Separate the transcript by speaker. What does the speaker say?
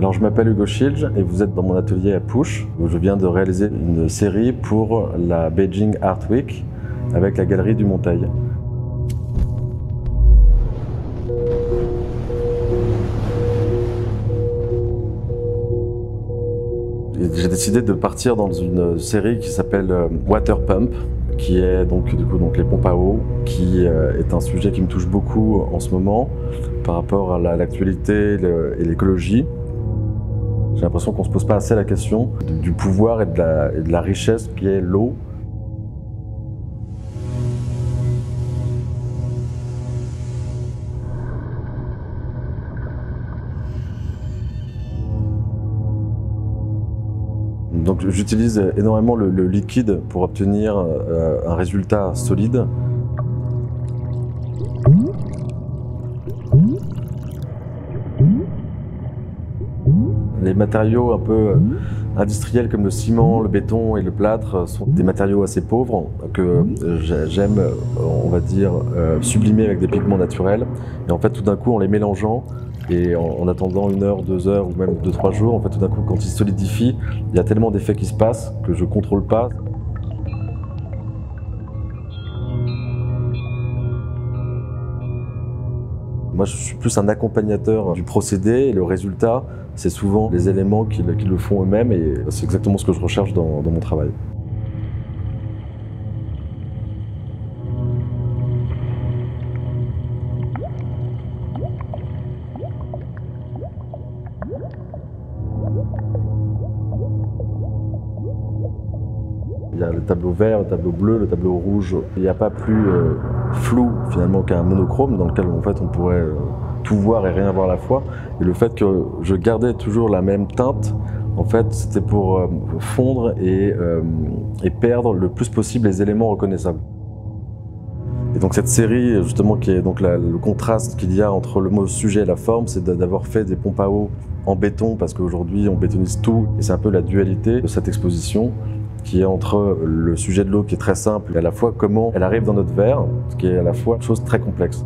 Speaker 1: Alors je m'appelle Hugo Schilj et vous êtes dans mon atelier à Push où je viens de réaliser une série pour la Beijing Art Week avec la galerie du Monteil. J'ai décidé de partir dans une série qui s'appelle Water Pump, qui est donc les pompes à eau, qui est un sujet qui me touche beaucoup en ce moment par rapport à l'actualité et l'écologie. J'ai l'impression qu'on ne se pose pas assez la question du pouvoir et de la richesse qui est l'eau. Donc j'utilise énormément le liquide pour obtenir un résultat solide. Les matériaux un peu industriels comme le ciment, le béton et le plâtre sont des matériaux assez pauvres que j'aime, on va dire, sublimer avec des pigments naturels. Et en fait, tout d'un coup, en les mélangeant et en attendant 1 heure, 2 heures ou même 2-3 jours, en fait, tout d'un coup, quand ils solidifient, il y a tellement d'effets qui se passent que je ne contrôle pas. Moi, je suis plus un accompagnateur du procédé et le résultat, c'est souvent les éléments qui le font eux-mêmes et c'est exactement ce que je recherche dans mon travail. Il y a le tableau vert, le tableau bleu, le tableau rouge. Il n'y a pas plus flou finalement qu'un monochrome dans lequel en fait on pourrait tout voir et rien voir à la fois. Et le fait que je gardais toujours la même teinte, en fait, c'était pour fondre et perdre le plus possible les éléments reconnaissables. Et donc cette série, justement, qui est donc le contraste qu'il y a entre le mot sujet et la forme, c'est d'avoir fait des pompes à eau en béton, parce qu'aujourd'hui on bétonise tout, et c'est un peu la dualité de cette exposition, qui est entre le sujet de l'eau qui est très simple et à la fois comment elle arrive dans notre verre, ce qui est à la fois une chose très complexe.